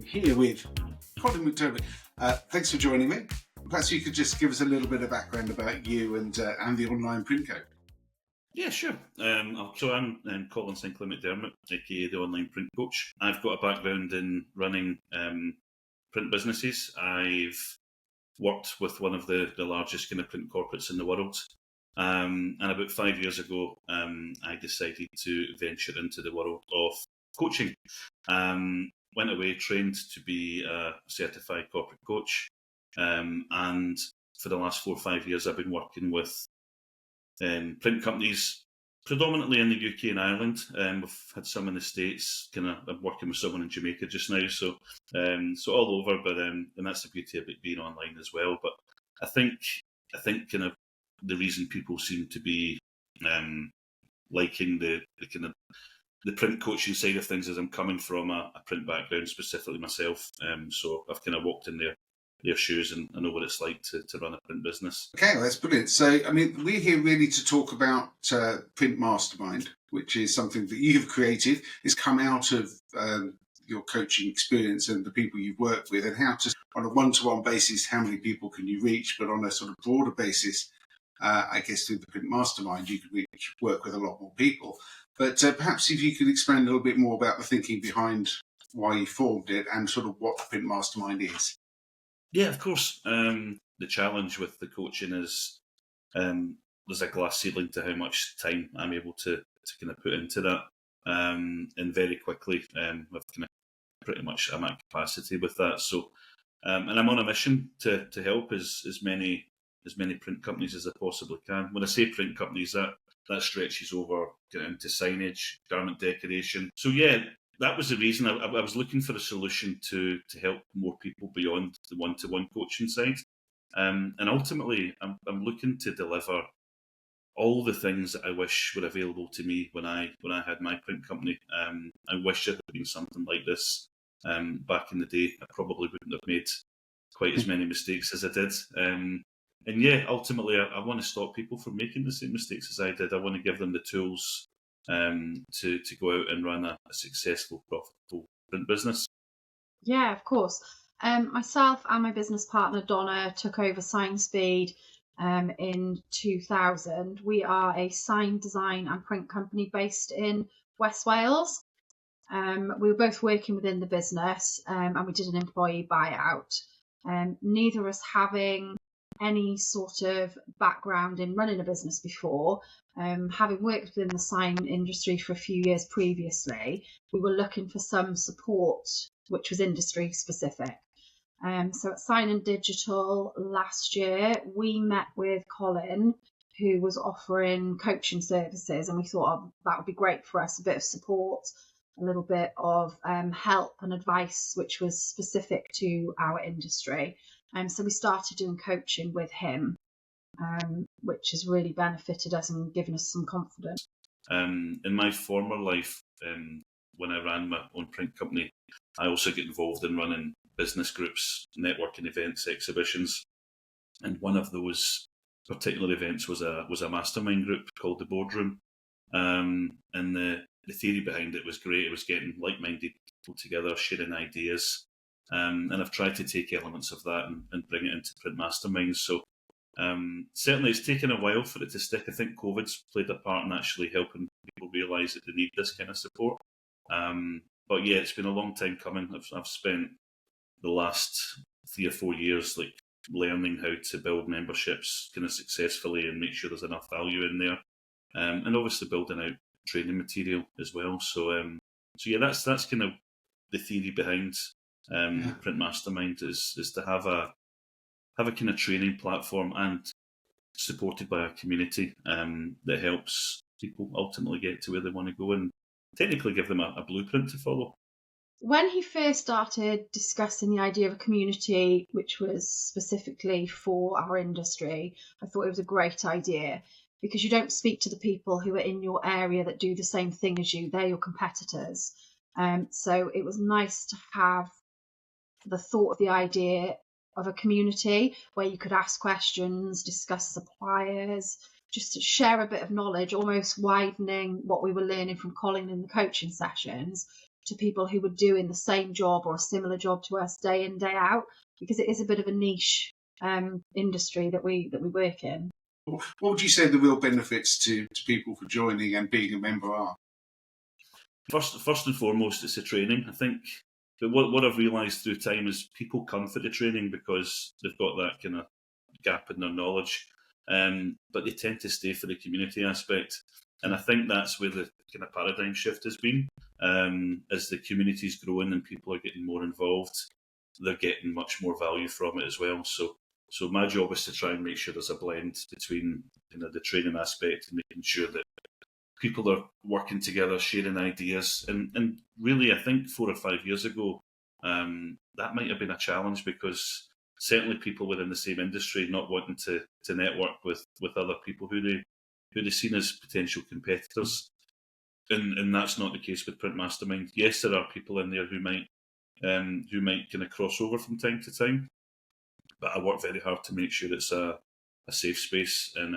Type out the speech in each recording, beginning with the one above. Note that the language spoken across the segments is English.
here with Colin Mcdermott. Thanks for joining me. Perhaps you could just give us a little bit of background about you and the online print code. Yeah, sure. So I'm Colin Sinclair Mcdermott, aka the online print coach. I've got a background in running print businesses. I've worked with one of the largest kind of print corporates in the world. And about 5 years ago, I decided to venture into the world of coaching. Went away, trained to be a certified corporate coach. And for the last 4 or 5 years, I've been working with print companies, predominantly in the UK and Ireland. We've had some in the States. I'm working with someone in Jamaica just now, so all over. But and that's the beauty of it being online as well. But I think kind of the reason people seem to be liking the print coaching side of things is I'm coming from a print background, specifically myself. So I've kind of walked in their shoes and I know what it's like to run a print business. Okay, well, that's brilliant. So, I mean, we're here really to talk about Print Mastermind, which is something that you've created. It's come out of your coaching experience and the people you've worked with, and how to, on a one-to-one basis, how many people can you reach, but on a sort of broader basis, I guess through the Print Mastermind, you could work with a lot more people. But perhaps if you could explain a little bit more about the thinking behind why you formed it and sort of what the Print Mastermind is. Yeah, of course. The challenge with the coaching is there's a glass ceiling to how much time I'm able to kind of put into that. And very quickly, I've kind of pretty much I'm at capacity with that. So, and I'm on a mission to help as many print companies as I possibly can. When I say print companies, that stretches over into signage, garment decoration. So yeah, that was the reason I was looking for a solution to help more people beyond the one-to-one coaching side. And ultimately, I'm looking to deliver all the things that I wish were available to me when I had my print company. I wish it had been something like this back in the day. I probably wouldn't have made quite as many mistakes as I did. And yeah, ultimately, I want to stop people from making the same mistakes as I did. I want to give them the tools to go out and run a successful, profitable print business. Yeah, of course. Myself and my business partner Donna took over Signspeed in 2000. We are a sign design and print company based in West Wales. We were both working within the business and we did an employee buyout. Neither of us having any sort of background in running a business before. Having worked within the sign industry for a few years previously, we were looking for some support which was industry specific. So at Sign and Digital last year, we met with Colin, who was offering coaching services, and we thought that would be great for us, a bit of support, a little bit of help and advice which was specific to our industry. So we started doing coaching with him, which has really benefited us and given us some confidence. In my former life, when I ran my own print company, I also get involved in running business groups, networking events, exhibitions. And one of those particular events was a mastermind group called the Boardroom. And the theory behind it was great. It was getting like-minded people together, sharing ideas. And I've tried to take elements of that and bring it into Print Mastermind. So certainly it's taken a while for it to stick. I think COVID's played a part in actually helping people realise that they need this kind of support. But yeah, it's been a long time coming. I've spent the last 3 or 4 years like learning how to build memberships kind of successfully and make sure there's enough value in there. And obviously building out training material as well. So yeah, that's kind of the theory behind Print Mastermind is to have a kind of training platform and supported by a community that helps people ultimately get to where they want to go and technically give them a blueprint to follow. When he first started discussing the idea of a community which was specifically for our industry, I thought it was a great idea because you don't speak to the people who are in your area that do the same thing as you. They're your competitors. So it was nice to have the thought of the idea of a community where you could ask questions, discuss suppliers, just to share a bit of knowledge, almost widening what we were learning from Colin in the coaching sessions to people who were doing the same job or a similar job to us day in, day out, because it is a bit of a niche industry that we work in. What would you say the real benefits to people for joining and being a member are? First and foremost, it's the training. I think that what I've realised through time is people come for the training because they've got that kind of gap in their knowledge, but they tend to stay for the community aspect. And I think that's where the kind of paradigm shift has been. As the community's growing and people are getting more involved, they're getting much more value from it as well. So my job is to try and make sure there's a blend between the training aspect and making sure that people are working together, sharing ideas. And really, I think 4 or 5 years ago, that might have been a challenge because certainly people within the same industry not wanting to network with other people who they seen as potential competitors. And that's not the case with Print Mastermind. Yes, there are people in there who might kind of cross over from time to time, but I work very hard to make sure it's a safe space, and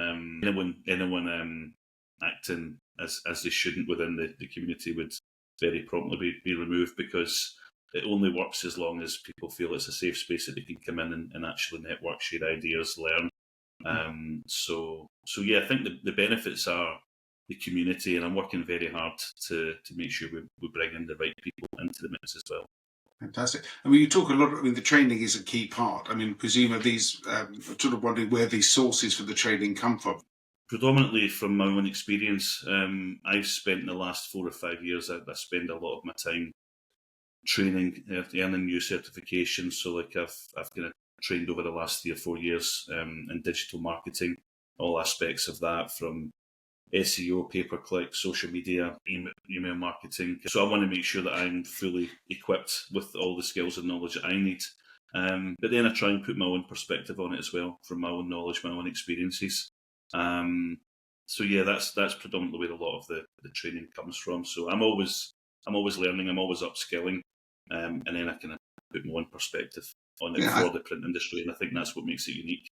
anyone acting as they shouldn't within the community would very promptly be removed, because it only works as long as people feel it's a safe space that they can come in and actually network, share ideas, learn. So yeah, I think the benefits are the community, and I'm working very hard to make sure we bring in the right people into the mix as well. Fantastic. I mean, you talk a lot. I mean, the training is a key part. I mean, presumably these. I'm sort of wondering where these sources for the training come from. Predominantly from my own experience. I've spent the last 4 or 5 years. I spend a lot of my time training, earning new certifications. So, like I've kind of trained over the last 3 or 4 years in digital marketing, all aspects of that, from SEO, pay-per-click, social media, email marketing. So I want to make sure that I'm fully equipped with all the skills and knowledge that I need. But then I try and put my own perspective on it as well, from my own knowledge, my own experiences. So yeah, that's predominantly where a lot of the training comes from. So I'm always learning, I'm always upskilling, and then I kind of put my own perspective on it for the print industry, and I think that's what makes it unique.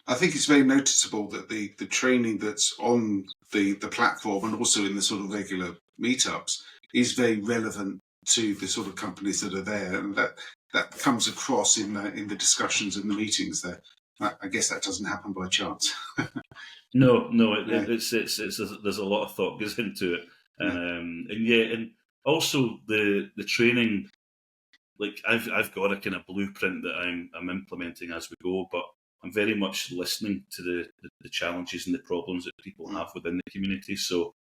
I think it's very noticeable that the training that's on the platform and also in the sort of regular meetups is very relevant to the sort of companies that are there, and that comes across in the discussions and the meetings there. I guess that doesn't happen by chance. No, it's there's a lot of thought goes into it, and also the training. Like I've got a kind of blueprint that I'm implementing as we go, but I'm very much listening to the challenges and the problems that people have within the community. So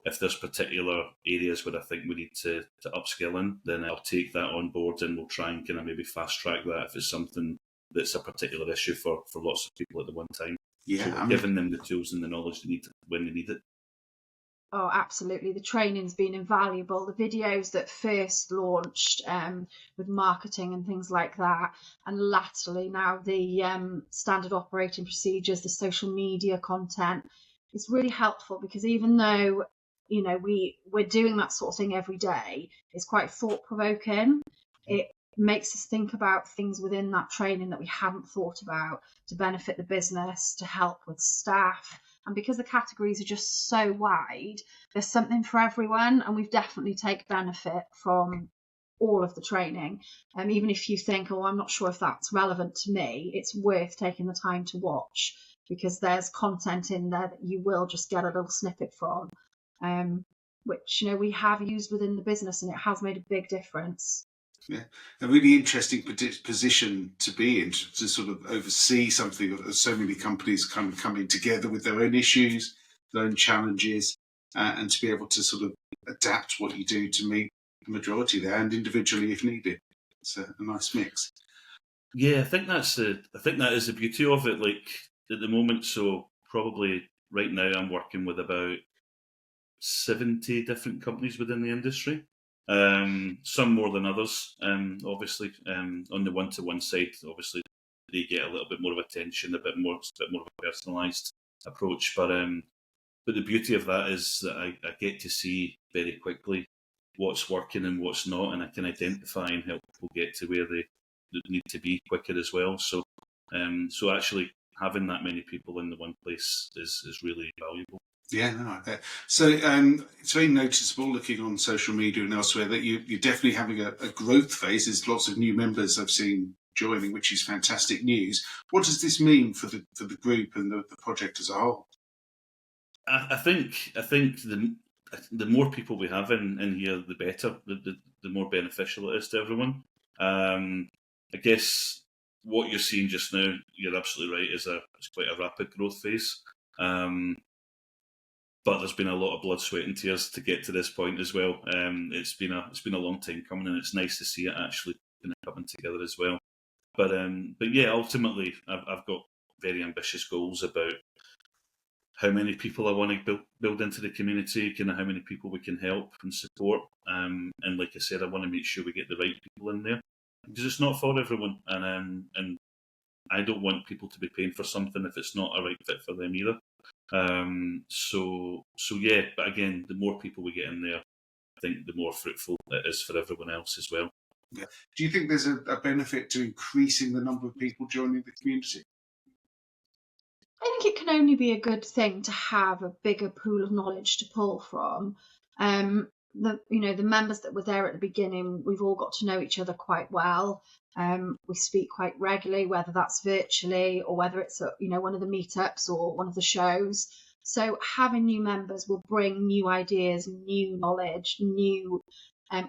if there's particular areas where I think we need to upskill in, then I'll take that on board and we'll try and kind of maybe fast track that if it's something that's a particular issue for lots of people at the one time. Yeah, so giving them the tools and the knowledge they need when they need it. Oh, absolutely. The training's been invaluable. The videos that first launched with marketing and things like that, and latterly now the standard operating procedures, the social media content, is really helpful, because even though we're doing that sort of thing every day, it's quite thought-provoking. It makes us think about things within that training that we hadn't thought about to benefit the business, to help with staff. And because the categories are just so wide, there's something for everyone, and we've definitely taken benefit from all of the training. Even if you think, oh, I'm not sure if that's relevant to me, it's worth taking the time to watch, because there's content in there that you will just get a little snippet from, which we have used within the business, and it has made a big difference. Yeah, a really interesting position to be in, to sort of oversee something of so many companies kind of coming together with their own issues, their own challenges, and to be able to sort of adapt what you do to meet the majority there, and individually if needed. It's a nice mix. Yeah, I think that is the beauty of it. Like at the moment, so probably right now I'm working with about 70 different companies within the industry. Some more than others, obviously. On the one-to-one side, obviously they get a little bit more of attention, a bit more of a personalised approach. But the beauty of that is that I get to see very quickly what's working and what's not, and I can identify and help people get to where they need to be quicker as well. So actually having that many people in the one place is really valuable. Yeah, no, I bet. So it's very noticeable looking on social media and elsewhere that you're definitely having a growth phase. There's lots of new members I've seen joining, which is fantastic news. What does this mean for the group and the project as a whole? I think the more people we have in here, the better. The more beneficial it is to everyone. I guess what you're seeing just now, you're absolutely right, is it's quite a rapid growth phase. But there's been a lot of blood, sweat, and tears to get to this point as well. It's been a long time coming, and it's nice to see it actually kind of coming together as well. But yeah, ultimately, I've got very ambitious goals about how many people I want to build into the community, kind of how many people we can help and support. And like I said, I want to make sure we get the right people in there, because it's not for everyone, and I don't want people to be paying for something if it's not a right fit for them either. So yeah, but again, the more people we get in there, I think the more fruitful it is for everyone else as well. Yeah. Do you think there's a benefit to increasing the number of people joining the community? I think it can only be a good thing to have a bigger pool of knowledge to pull from. The members that were there at the beginning, we've all got to know each other quite well. We speak quite regularly, whether that's virtually or whether it's one of the meetups or one of the shows. So having new members will bring new ideas, new knowledge, new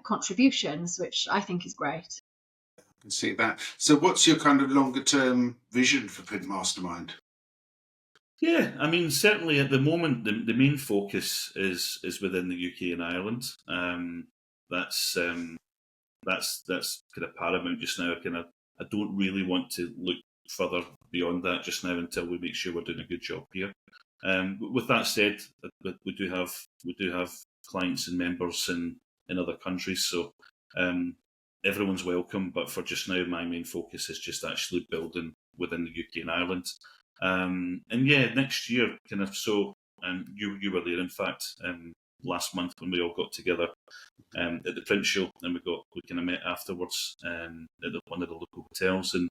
contributions, which I think is great. I can see that. So what's your kind of longer term vision for Print Mastermind? Yeah, I mean, certainly at the moment, the main focus is within the UK and Ireland. That's kind of paramount just now. I don't really want to look further beyond that just now until we make sure we're doing a good job here. With that said, we do have clients and members in other countries, so everyone's welcome. But for just now, my main focus is just actually building within the UK and Ireland. And yeah, next year, kind of. So, you were there, in fact, last month when we all got together at the print show, and we kind of met afterwards at one of the local hotels. And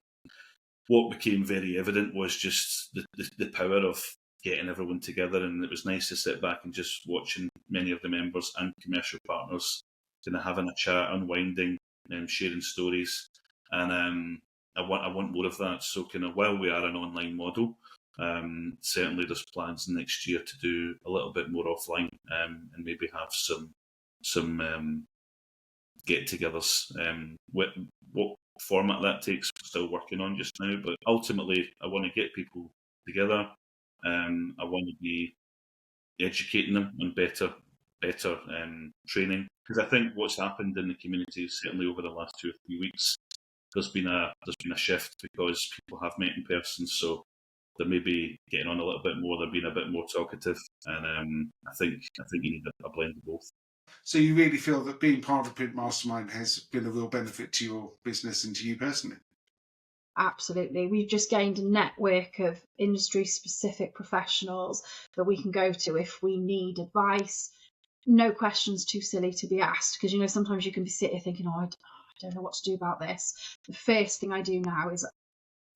what became very evident was just the power of getting everyone together, and it was nice to sit back and just watching many of the members and commercial partners kind of having a chat, unwinding, sharing stories, and I want more of that. So kind of while we are an online model, certainly there's plans next year to do a little bit more offline, and maybe have some get-togethers. What format that takes, we're still working on just now. But ultimately, I want to get people together. I want to be educating them on better training, because I think what's happened in the community, certainly over the last 2 or 3 weeks, there's been a shift because people have met in person, so they're maybe getting on a little bit more. They're being a bit more talkative, and I think you need a blend of both. So you really feel that being part of Print Mastermind has been a real benefit to your business and to you personally? Absolutely. We've just gained a network of industry-specific professionals that we can go to if we need advice. No questions too silly to be asked, because sometimes you can be sitting thinking, I don't know what to do about this. The first thing I do now is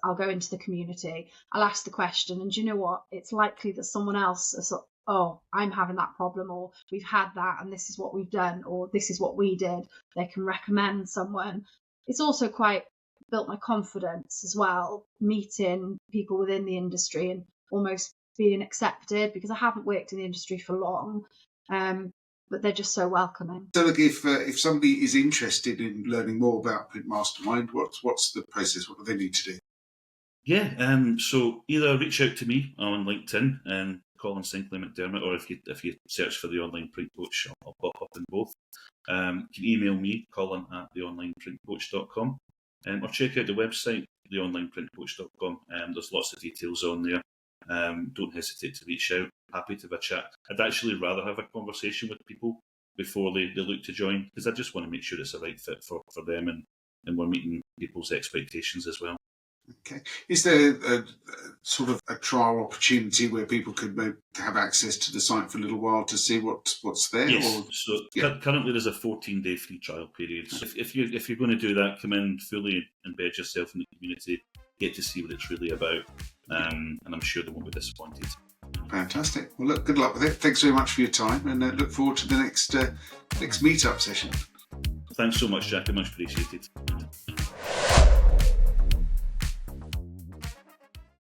I'll go into the community, I'll ask the question, and do you know what? It's likely that someone else is, I'm having that problem, or we've had that, and this is what we've done, or this is what we did. They can recommend someone. It's also quite built my confidence as well, meeting people within the industry and almost being accepted, because I haven't worked in the industry for long. But they're just so welcoming. So look, if somebody is interested in learning more about Print Mastermind, what's the process? What do they need to do? Yeah, so either reach out to me on LinkedIn, Colin Sinclair Mcdermott, or if you search for the Online Print Coach, I'll pop up in both. You can email me, colin@theonlineprintcoach.com, or check out the website, theonlineprintcoach.com. There's lots of details on there. Don't hesitate to reach out. Happy to have a chat. I'd actually rather have a conversation with people before they look to join, because I just want to make sure it's a right fit for them, and we're meeting people's expectations as well. Okay. Is there a sort of a trial opportunity where people could have access to the site for a little while to see what's there? Yes. Currently there's a 14-day free trial period. So if you're going to do that, come in, fully embed yourself in the community, get to see what it's really about, and I'm sure they won't be disappointed. Fantastic. Well, look, good luck with it. Thanks very much for your time, and look forward to the next meetup session. Thanks so much, Jack. Much appreciated.